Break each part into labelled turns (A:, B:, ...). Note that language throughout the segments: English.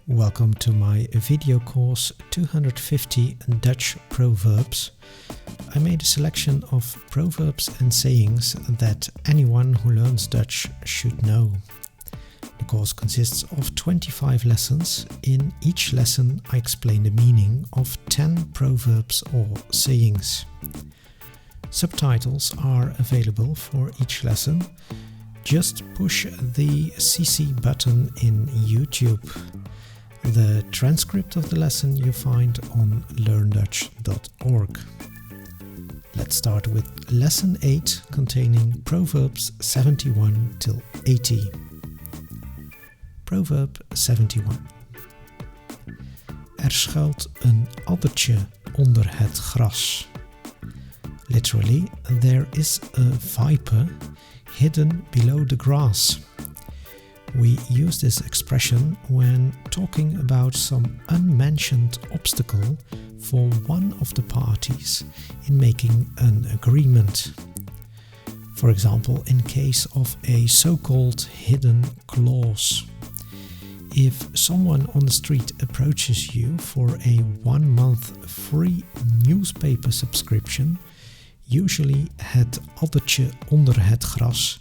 A: Welcome to my video course 250 Dutch Proverbs. I made a selection of proverbs and sayings that anyone who learns Dutch should know. The course consists of 25 lessons. In each lesson I explain the meaning of 10 proverbs or sayings. Subtitles are available for each lesson. Just push the CC button in YouTube. The transcript of the lesson you find on learndutch.org. Let's start with lesson 8 containing Proverbs 71 till 80. Proverb 71. Er schuilt een addertje onder het gras. Literally, there is a viper hidden below the grass. We use this expression when talking about some unmentioned obstacle for one of the parties in making an agreement. For example, in case of a so-called hidden clause. If someone on the street approaches you for a 1-month free newspaper subscription, usually het addertje onder het gras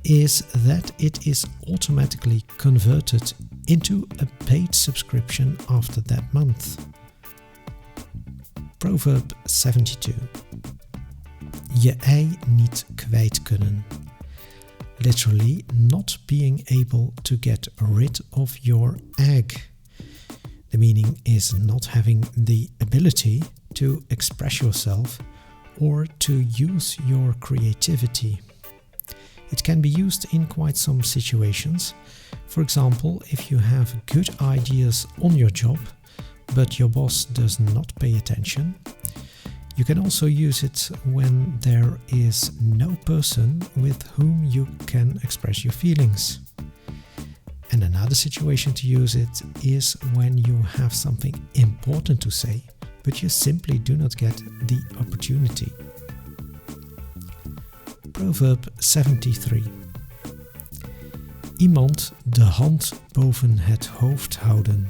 A: is that it is automatically converted into a paid subscription after that month. Proverb 72. Je ei niet kwijt kunnen. Literally, not being able to get rid of your egg. The meaning is not having the ability to express yourself or to use your creativity. It can be used in quite some situations. For example, if you have good ideas on your job, but your boss does not pay attention. You can also use it when there is no person with whom you can express your feelings. And another situation to use it is when you have something important to say, but you simply do not get the opportunity. Proverb 73. Iemand de hand boven het hoofd houden.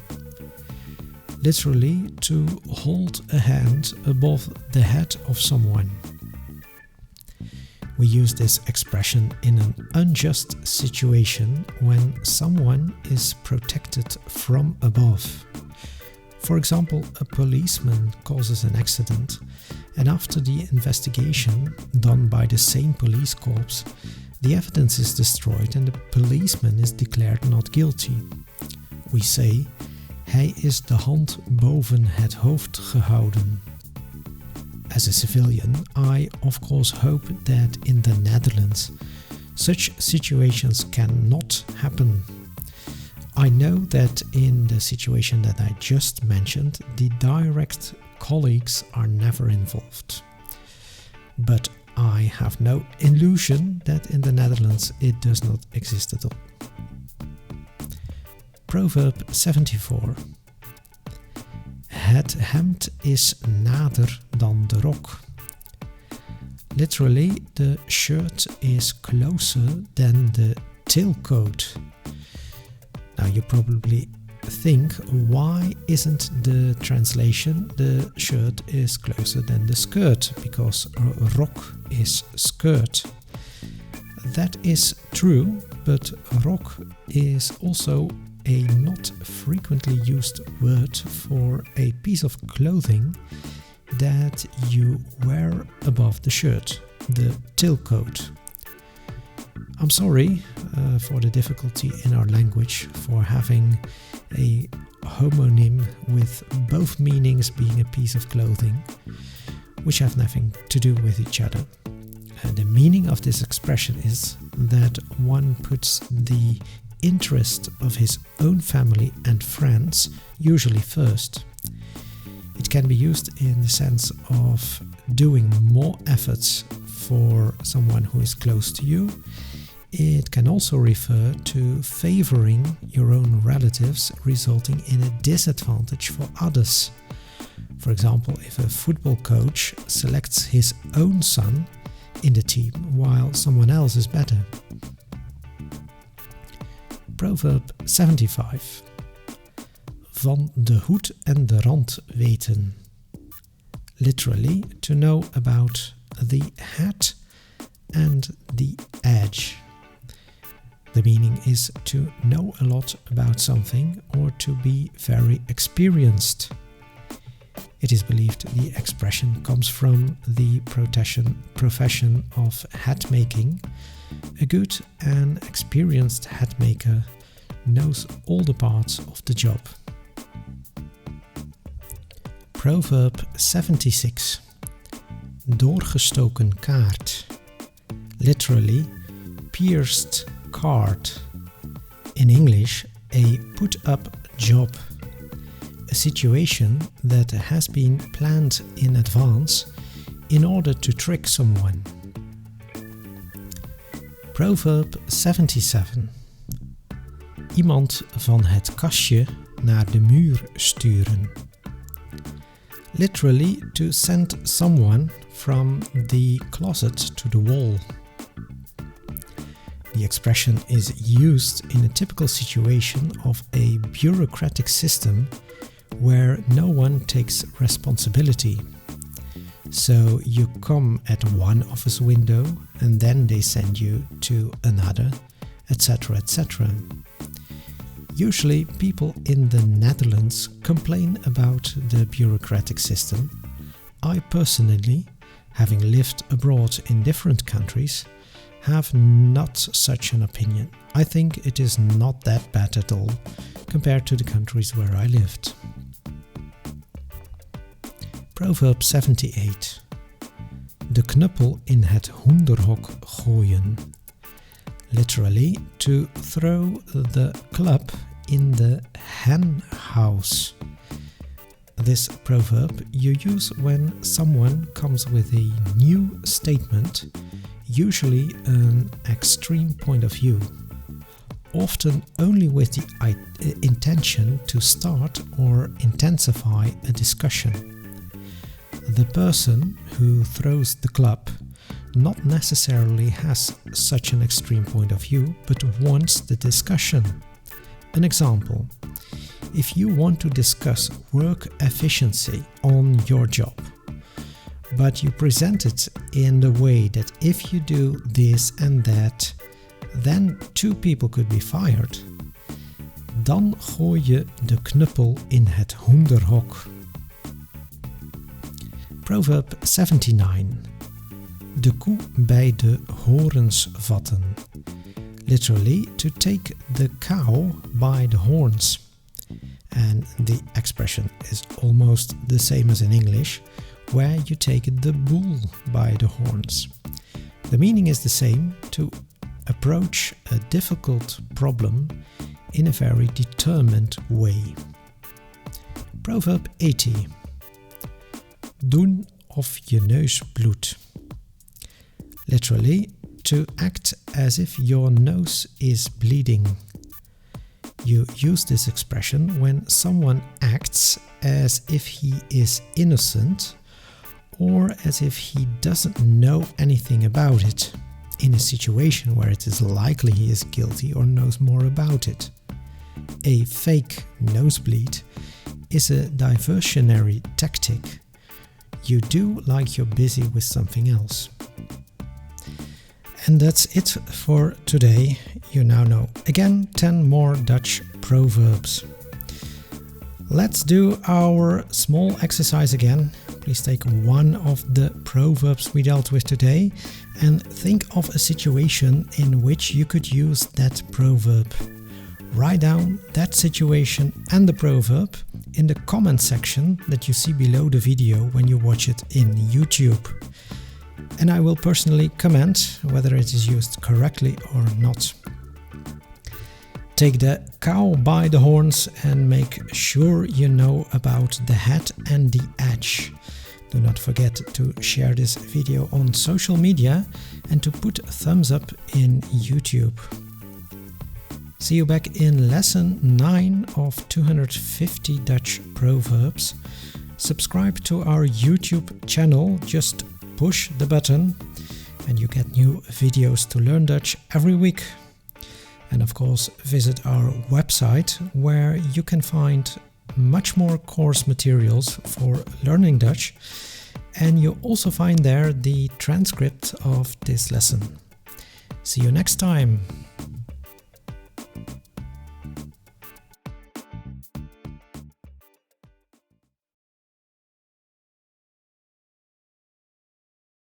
A: Literally, to hold a hand above the head of someone. We use this expression in an unjust situation when someone is protected from above. For example, a policeman causes an accident, and after the investigation done by the same police corps, the evidence is destroyed and the policeman is declared not guilty. We say, hij is de hand boven het hoofd gehouden. As a civilian, I of course hope that in the Netherlands such situations cannot happen. I know that in the situation that I just mentioned, the direct colleagues are never involved. But I have no illusion that in the Netherlands it does not exist at all. Proverb 74. Het hemd is nader dan de rok. Literally, the shirt is closer than the tailcoat. Now you probably think, why isn't the translation the shirt is closer than the skirt, because rok is skirt. That is true, but rok is also a not frequently used word for a piece of clothing that you wear above the shirt, the tailcoat. I'm sorry for the difficulty in our language for having a homonym with both meanings being a piece of clothing, which have nothing to do with each other. The meaning of this expression is that one puts the interest of his own family and friends usually first. It can be used in the sense of doing more efforts for someone who is close to you. It can also refer to favoring your own relatives, resulting in a disadvantage for others. For example, if a football coach selects his own son in the team while someone else is better. Proverb 75. van de hoed en de rand weten. Literally, to know about the hat and the edge. The meaning is to know a lot about something or to be very experienced. It is believed the expression comes from the profession of hat making. A good and experienced hat maker knows all the parts of the job. Proverb 76. Doorgestoken kaart. Literally, pierced card. In English, a put-up job. A situation that has been planned in advance in order to trick someone. Proverb 77. Iemand van het kastje naar de muur sturen. Literally, to send someone from the closet to the wall. The expression is used in a typical situation of a bureaucratic system where no one takes responsibility. So you come at one office window and then they send you to another, etc., etc. Usually people in the Netherlands complain about the bureaucratic system. I personally, having lived abroad in different countries, have not such an opinion. I think it is not that bad at all compared to the countries where I lived. Proverb 78. De knuppel in het hoenderhok gooien. Literally, to throw the club in the hen house. This proverb you use when someone comes with a new statement, usually an extreme point of view, often only with the intention to start or intensify a discussion. The person who throws the club not necessarily has such an extreme point of view, but wants the discussion. An example: if you want to discuss work efficiency on your job, but you present it in the way that if you do this and that, then 2 people could be fired, dan gooi je de knuppel in het hoenderhok. Proverb 79. De koe bij de horens vatten. Literally, to take the cow by the horns. And the expression is almost the same as in English, where you take the bull by the horns. The meaning is the same: to approach a difficult problem in a very determined way. Proverb 80. Doen of je neus bloedt. Literally, to act as if your nose is bleeding. You use this expression when someone acts as if he is innocent or as if he doesn't know anything about it, in a situation where it is likely he is guilty or knows more about it. A fake nosebleed is a diversionary tactic. You do like you're busy with something else. And that's it for today. You now know again 10 more Dutch proverbs. Let's do our small exercise again. Please take one of the proverbs we dealt with today and think of a situation in which you could use that proverb. Write down that situation and the proverb in the comment section that you see below the video when you watch it in YouTube. And I will personally comment whether it is used correctly or not. Take the cow by the horns and make sure you know about the hat and the edge. Do not forget to share this video on social media and to put a thumbs up in YouTube. See you back in lesson 9 of 250 Dutch proverbs. Subscribe to our YouTube channel, just push the button and you get new videos to learn Dutch every week. And of course, visit our website where you can find much more course materials for learning Dutch, and you'll also find there the transcript of this lesson. See you next time.